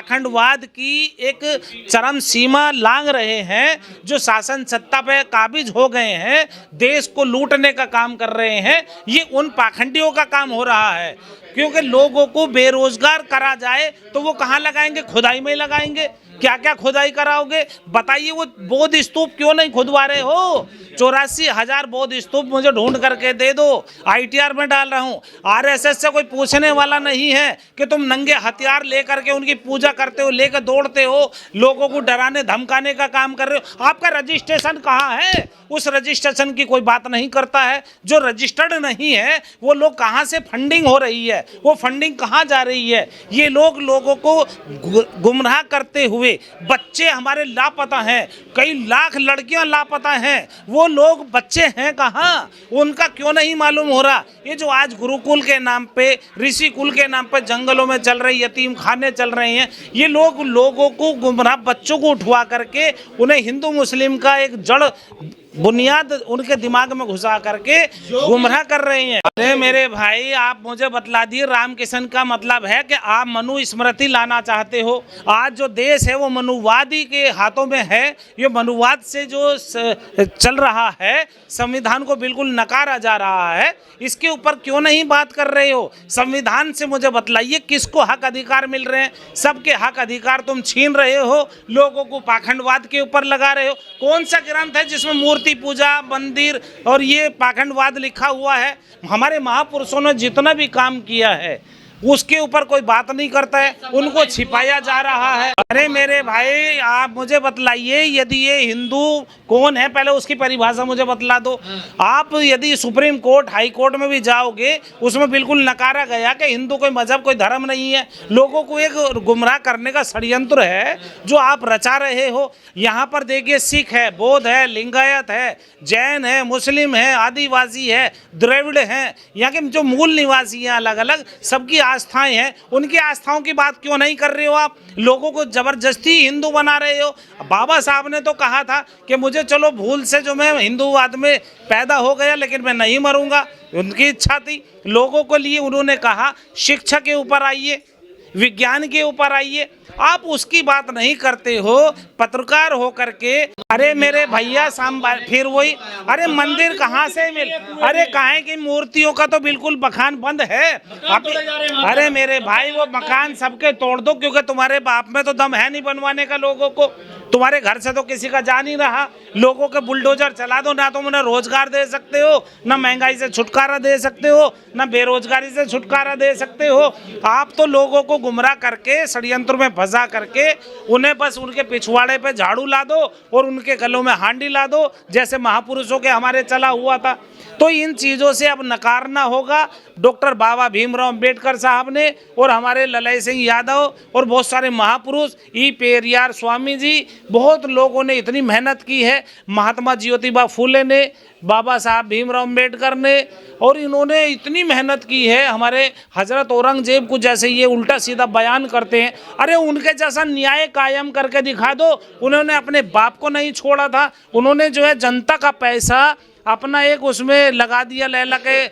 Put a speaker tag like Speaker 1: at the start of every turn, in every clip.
Speaker 1: पाखंडवाद की एक चरम सीमा लांघ रहे हैं, जो शासन सत्ता पे काबिज हो गए हैं, देश को लूटने का काम कर रहे हैं, ये उन पाखंडियों का काम हो रहा है। क्योंकि लोगों को बेरोजगार करा जाए तो वो कहाँ लगाएंगे? खुदाई में लगाएंगे। क्या क्या खुदाई कराओगे बताइए? वो बौद्ध स्तूप क्यों नहीं खुदवा रहे हो? 84,000 बौद्ध स्तूप मुझे ढूंढ करके दे दो, ITR में डाल रहा हूँ। RSS से कोई पूछने वाला नहीं है कि तुम नंगे हथियार लेकर के उनकी पूजा करते हो, लेकर दौड़ते हो, लोगों को डराने धमकाने का काम कर रहे हो। आपका रजिस्ट्रेशन कहाँ है? उस रजिस्ट्रेशन की कोई बात नहीं करता है। जो रजिस्टर्ड नहीं है वो लोग कहाँ से फंडिंग हो रही है, वो फंडिंग कहाँ जा रही है? ये लोग लोगों को गुमराह करते हुए, बच्चे हमारे लापता हैं, कई लाख लड़कियां लापता हैं, वो लोग बच्चे हैं कहाँ? उनका क्यों नहीं मालूम हो रहा? ये जो आज गुरुकुल के नाम पे, ऋषि कुल के नाम पे जंगलों में चल रही यतीम खाने चल रहे हैं, ये लोग लोगों को गुमराह, बच्चों को उठवा करके उन्हें हिंदू मुस्लिम का एक जड़ बुनियाद उनके दिमाग में घुसा करके गुमराह कर रहे हैं। अरे मेरे भाई, आप मुझे बतला दिए, रामकिशन का मतलब है कि आप मनु स्मृति लाना चाहते हो। आज जो देश है वो मनुवादी के हाथों में है। ये मनुवाद से जो चल रहा है, संविधान को बिल्कुल नकारा जा रहा है। इसके ऊपर क्यों नहीं बात कर रहे हो? संविधान से मुझे बतलाइए किसको हक अधिकार मिल रहे हैं? सबके हक अधिकार तुम छीन रहे हो, लोगों को पाखंडवाद के ऊपर लगा रहे हो। कौन सा ग्रंथ है जिसमें मूर्ति पूजा, मंदिर और ये पाखंडवाद लिखा हुआ है? हमारे महापुरुषों ने जितना भी काम किया है उसके ऊपर कोई बात नहीं करता है, उनको छिपाया जा रहा है। अरे मेरे भाई, आप मुझे बतलाइए, यदि ये हिंदू कौन है पहले उसकी परिभाषा मुझे बतला दो। आप यदि सुप्रीम कोर्ट, हाई कोर्ट में भी जाओगे, उसमें बिल्कुल नकारा गया कि हिंदू कोई मजहब, कोई धर्म नहीं है। लोगों को एक गुमराह करने का षड्यंत्र है जो आप रचा रहे हो। यहाँ पर देखिए, सिख है, बौद्ध है, लिंगायत है, जैन है, मुस्लिम है, आदिवासी है, द्रविड़ है, यहाँ के जो मूल निवासी हैं अलग अलग, सबकी आस्थाएं हैं। उनकी आस्थाओं की बात क्यों नहीं कर रहे हो आप? लोगों को जबरदस्ती हिंदू बना रहे हो। बाबा साहब ने तो कहा था कि मुझे चलो भूल से जो मैं हिंदूवाद में पैदा हो गया, लेकिन मैं नहीं मरूंगा। उनकी इच्छा थी। लोगों को लिए उन्होंने कहा शिक्षा के ऊपर आइए, विज्ञान के ऊपर आइए। आप उसकी बात नहीं करते हो, पत्रकार हो करके। अरे मेरे भैया, फिर वही, अरे मंदिर कहाँ से मिल, अरे काहे की मूर्तियों का तो बिल्कुल बखान बंद है। अरे मेरे भाई, वो मकान सबके तोड़ दो, क्योंकि तुम्हारे बाप में तो दम है नहीं बनवाने का लोगों को। तुम्हारे घर से तो किसी का जा नहीं रहा। लोगों के बुलडोजर चला दो, ना तुम उन्हें रोजगार दे सकते हो, ना महंगाई से छुटकारा दे सकते हो, ना बेरोजगारी से छुटकारा दे सकते हो। आप तो लोगों को गुमराह करके, षड्यंत्र में फंसा करके, उन्हें बस उनके पिछवाड़े पे झाड़ू ला दो और उनके गलों में हांडी ला दो, जैसे महापुरुषों के हमारे चला हुआ था। तो इन चीज़ों से अब नकारना होगा। डॉक्टर बाबा भीमराव अंबेडकर साहब ने और हमारे ललय सिंह यादव और बहुत सारे महापुरुष, ई पेरियार स्वामी जी, बहुत लोगों ने इतनी मेहनत की है। महात्मा ज्योतिबा फूले ने, बाबा साहब भीमराव अंबेडकर ने, और इन्होंने इतनी मेहनत की है। हमारे हजरत औरंगजेब को जैसे ये उल्टा सीधा बयान करते हैं, अरे उनके जैसा न्याय कायम करके दिखा दो। उन्होंने अपने बाप को नहीं छोड़ा था। उन्होंने जो है जनता का पैसा अपना एक उसमें लगा दिया, लैला के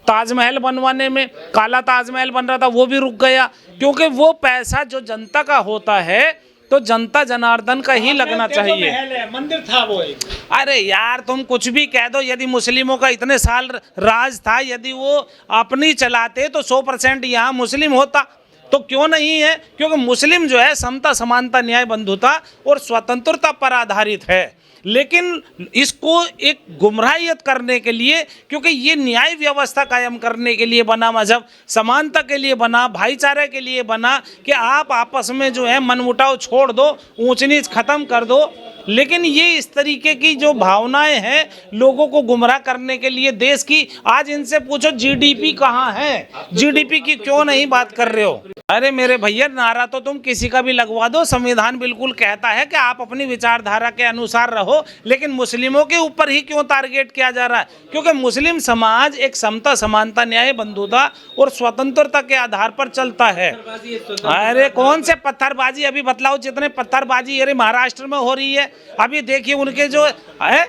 Speaker 1: ताजमहल बनवाने में। काला ताजमहल बन रहा था, वो भी रुक गया, क्योंकि वो पैसा जो जनता का होता है तो जनता जनार्दन का ही लगना चाहिए।
Speaker 2: मंदिर था वो एक।
Speaker 1: अरे यार, तुम कुछ भी कह दो। यदि मुस्लिमों का इतने साल राज था, यदि वो अपनी चलाते तो 100% यहाँ मुस्लिम होता। तो क्यों नहीं है? क्योंकि मुस्लिम जो है समता, समानता, न्याय, बंधुता और स्वतंत्रता पर आधारित है। लेकिन इसको एक गुमराहियत करने के लिए, क्योंकि ये न्याय व्यवस्था कायम करने के लिए बना मजहब, समानता के लिए बना, भाईचारे के लिए बना, कि आप आपस में जो है मनमुटाव छोड़ दो, ऊंच नीच खत्म कर दो। लेकिन ये इस तरीके की जो भावनाएं हैं लोगों को गुमराह करने के लिए देश की, आज इनसे पूछो GDP कहाँ है, GDP की क्यों नहीं बात कर रहे हो? अरे मेरे भैया, नारा तो तुम किसी का भी लगवा दो, संविधान बिल्कुल कहता है कि आप अपनी विचारधारा के अनुसार रहो, लेकिन मुस्लिमों के ऊपर ही क्यों टारगेट किया जा रहा है? क्योंकि मुस्लिम समाज एक समता, समानता, न्याय, बंधुता और स्वतंत्रता के आधार पर चलता है। अरे कौन से पत्थरबाजी? अभी बतलाओ, जितने पत्थरबाजी अरे महाराष्ट्र में हो रही है, अभी देखिए उनके जो है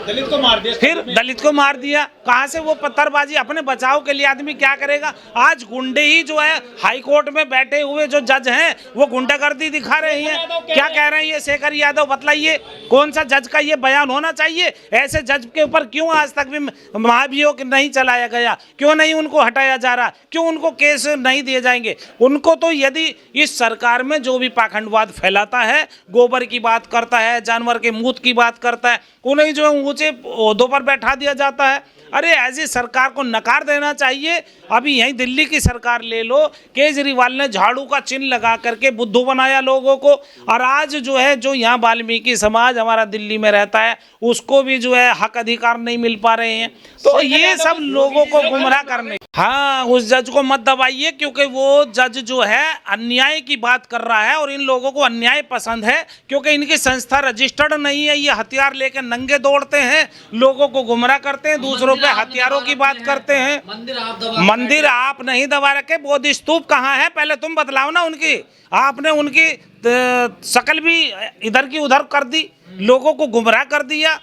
Speaker 2: दलित को मार दिया,
Speaker 1: फिर दलित को मार दिया। कहाँ से वो पत्थरबाजी? अपने बचाव के लिए आदमी क्या करेगा? आज गुंडे ही जो है हाई कोर्ट में बैठे हुए जो जज हैं वो गुंडागर्दी दिखा रहे हैं। क्या कह रहे हैं ये शेखर यादव? बतलाइए कौन सा जज का ये बयान होना चाहिए? ऐसे जज के ऊपर क्यों आज तक भी महाभियोग नहीं चलाया गया? क्यों नहीं उनको हटाया जा रहा? क्यों उनको केस नहीं दिए जाएंगे? उनको तो यदि इस सरकार में जो भी पाखंडवाद फैलाता है, गोबर की बात करता है, जानवर के मूत की बात करता है, उन्हें जो है ऊंचे ओहदों पर बैठा दिया जाता है। अरे ऐसी सरकार को नकार देना चाहिए। अभी यहीं दिल्ली की सरकार ले लो, केजरीवाल ने झाड़ू का चिन्ह लगा करके बुद्धू बनाया लोगों को, और आज जो है जो यहाँ वाल्मीकि समाज हमारा दिल्ली में रहता है उसको भी जो है हक अधिकार नहीं मिल पा रहे हैं। तो ये सब लोगों को गुमराह करने। हाँ, उस जज को मत दबाइए, क्योंकि वो जज जो है अन्याय की बात कर रहा है और इन लोगों को अन्याय पसंद है, क्योंकि इनकी संस्था रजिस्टर्ड नहीं है। ये हथियार लेकर नंगे दौड़ते हैं, लोगों को गुमराह करते हैं, दूसरों पे हथियारों की बात करते हैं। मंदिर आप नहीं दबा रखे। बोधि स्तूप कहाँ है पहले तुम बतलाओ ना। उनकी आपने उनकी शकल भी इधर की उधर कर दी, लोगों को गुमराह कर दिया।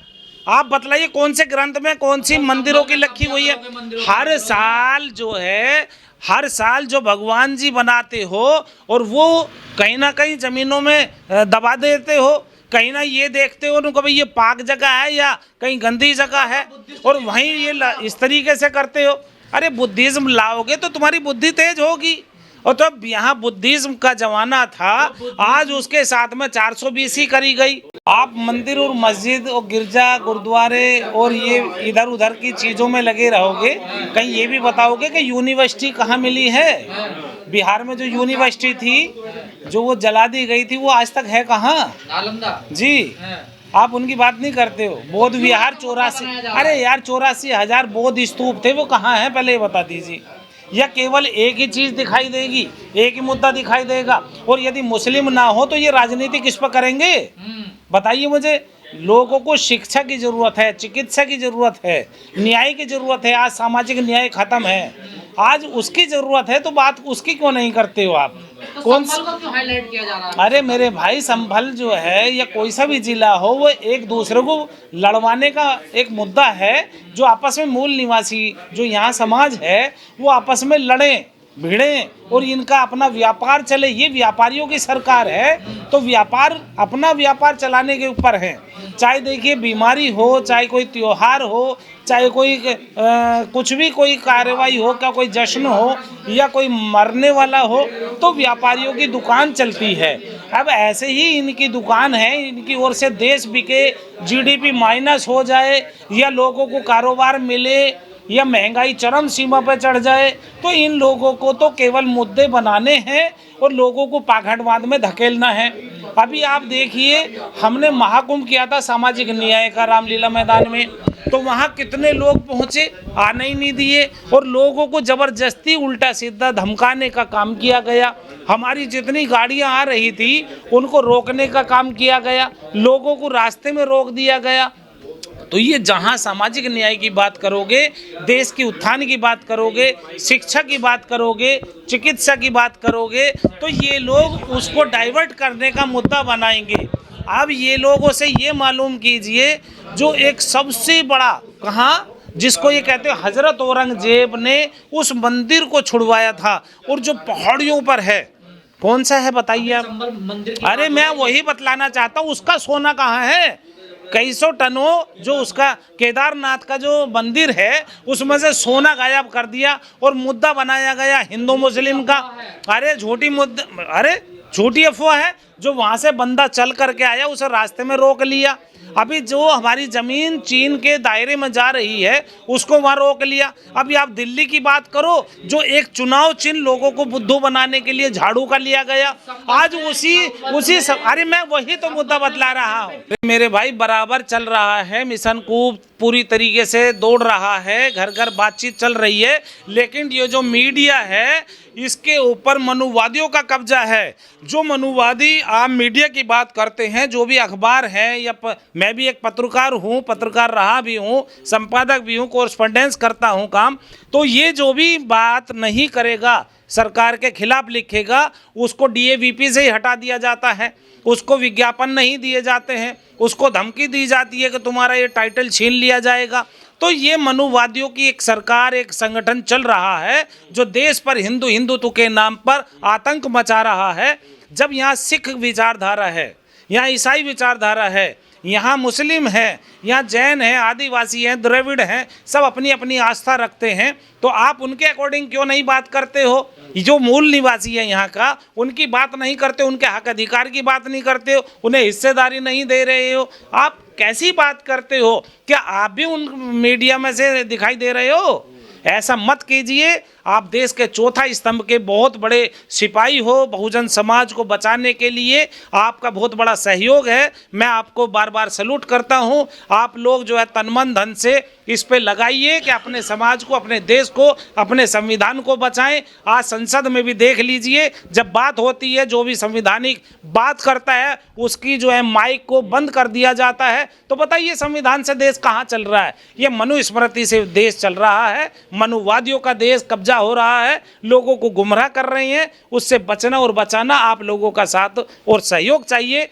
Speaker 1: आप बतलाइए कौन से ग्रंथ में कौन सी मंदिरों की लिखी हुई है? हर साल जो है, हर साल जो भगवान जी बनाते हो और वो कहीं ना कहीं जमीनों में दबा देते हो, कहीं ना ये देखते हो उनको भाई ये पाक जगह है या कहीं गंदी जगह है, और वहीं ये इस तरीके से करते हो। अरे बुद्धिज्म लाओगे तो तुम्हारी बुद्धि तेज होगी। और तो अब यहाँ बुद्धिज्म का जमाना था, आज उसके साथ में 420 करी गई। आप मंदिर और मस्जिद और गिरजा गुरुद्वारे और ये इधर उधर की चीज़ों में लगे रहोगे, कहीं ये भी बताओगे कि यूनिवर्सिटी कहाँ मिली है? बिहार में जो यूनिवर्सिटी थी जो वो जला दी गई थी, वो आज तक है कहाँ? नालंदा जी। आप उनकी बात नहीं करते हो। बौद्ध विहार 84, अरे यार 84,000 बौद्ध स्तूप थे, वो कहाँ है पहले ये बता दीजिए। या केवल एक ही चीज़ दिखाई देगी, एक ही मुद्दा दिखाई देगा, और यदि मुस्लिम ना हो तो ये राजनीति किस पर करेंगे? बताइए मुझे। लोगों को शिक्षा की ज़रूरत है, चिकित्सा की ज़रूरत है, न्याय की ज़रूरत है। आज सामाजिक न्याय खत्म है, आज उसकी ज़रूरत है, तो बात उसकी क्यों नहीं करते हो आप?
Speaker 3: तो
Speaker 1: कौन
Speaker 3: संभल को क्यों हाईलाइट किया जा रहा है?
Speaker 1: अरे मेरे भाई, संभल जो है या कोई सा भी जिला हो, वो एक दूसरे को लड़वाने का एक मुद्दा है। जो आपस में मूल निवासी जो यहाँ समाज है वो आपस में लड़ें भिड़ें और इनका अपना व्यापार चले। ये व्यापारियों की सरकार है, तो व्यापार अपना व्यापार चलाने के ऊपर है। चाहे देखिए बीमारी हो, चाहे कोई त्योहार हो, चाहे कोई कुछ भी कोई कार्रवाई हो, क्या कोई जश्न हो या कोई मरने वाला हो, तो व्यापारियों की दुकान चलती है। अब ऐसे ही इनकी दुकान है, इनकी ओर से देश बिके, जीडीपी माइनस हो जाए या लोगों को कारोबार मिले या महंगाई चरम सीमा पर चढ़ जाए, तो इन लोगों को तो केवल मुद्दे बनाने हैं और लोगों को पाखंडवाद में धकेलना है। अभी आप देखिए, हमने महाकुंभ किया था सामाजिक न्याय का रामलीला मैदान में, तो वहाँ कितने लोग पहुँचे, आने ही नहीं दिए, और लोगों को ज़बरदस्ती उल्टा सीधा धमकाने का काम किया गया। हमारी जितनी गाड़ियाँ आ रही थी उनको रोकने का काम किया गया, लोगों को रास्ते में रोक दिया गया। तो ये जहाँ सामाजिक न्याय की बात करोगे, देश की उत्थान की बात करोगे, शिक्षा की बात करोगे, चिकित्सा की बात करोगे, तो ये लोग उसको डाइवर्ट करने का मुद्दा बनाएंगे। अब ये लोगों से ये मालूम कीजिए, जो एक सबसे बड़ा कहाँ जिसको ये कहते हैं हजरत औरंगजेब ने उस मंदिर को छुड़वाया था, और जो पहाड़ियों पर है, कौन सा है बताइए आप? अरे मैं वही बतलाना चाहता हूँ, उसका सोना कहाँ है? कई सौ टनों जो उसका केदारनाथ का जो मंदिर है उसमें से सोना गायब कर दिया और मुद्दा बनाया गया हिंदू मुस्लिम का। अरे झूठी मुद्दा, अरे झूठी अफवाह है। जो वहाँ से बंदा चल करके आया उसे रास्ते में रोक लिया। अभी जो हमारी ज़मीन चीन के दायरे में जा रही है उसको वहाँ रोक लिया। अभी आप दिल्ली की बात करो, जो एक चुनाव चिन्ह लोगों को बुद्धू बनाने के लिए झाड़ू का लिया गया, आज उसी अरे मैं वही तो मुद्दा बतला रहा हूँ मेरे भाई। बराबर चल रहा है, मिशन कूप पूरी तरीके से दौड़ रहा है, घर घर बातचीत चल रही है, लेकिन ये जो मीडिया है इसके ऊपर मनुवादियों का कब्जा है। जो मनुवादी आप मीडिया की बात करते हैं, जो भी अखबार है या मैं भी एक पत्रकार हूँ, पत्रकार रहा भी हूँ, संपादक भी हूँ, कोरस्पॉन्डेंस करता हूँ काम, तो ये जो भी बात नहीं करेगा, सरकार के खिलाफ लिखेगा, उसको DAVP से ही हटा दिया जाता है, उसको विज्ञापन नहीं दिए जाते हैं, उसको धमकी दी जाती है कि तुम्हारा ये टाइटल छीन लिया जाएगा। तो ये मनुवादियों की एक सरकार, एक संगठन चल रहा है जो देश पर हिंदुत्व के नाम पर आतंक मचा रहा है। जब यहाँ सिख विचारधारा है, यहाँ ईसाई विचारधारा है, यहाँ मुस्लिम है, यहाँ जैन है, आदिवासी हैं, द्रविड़ हैं, सब अपनी अपनी आस्था रखते हैं, तो आप उनके अकॉर्डिंग क्यों नहीं बात करते हो? जो मूल निवासी है यहाँ का, उनकी बात नहीं करते, उनके हक अधिकार की बात नहीं करते हो, उन्हें हिस्सेदारी नहीं दे रहे हो। आप कैसी बात करते हो? क्या आप भी उन मीडिया में से दिखाई दे रहे हो? ऐसा मत कीजिए। आप देश के चौथा स्तंभ के बहुत बड़े सिपाही हो। बहुजन समाज को बचाने के लिए आपका बहुत बड़ा सहयोग है। मैं आपको बार बार सैल्यूट करता हूं। आप लोग जो है तन मन धन से इस पे लगाइए कि अपने समाज को, अपने देश को, अपने संविधान को बचाएं। आज संसद में भी देख लीजिए, जब बात होती है, जो भी संविधानिक बात करता है उसकी जो है माइक को बंद कर दिया जाता है। तो बताइए संविधान से देश कहाँ चल रहा है? ये मनुस्मृति से देश चल रहा है। मनुवादियों का देश कब्जा हो रहा है, लोगों को गुमराह कर रहे हैं। उससे बचना और बचाना आप लोगों का साथ और सहयोग चाहिए।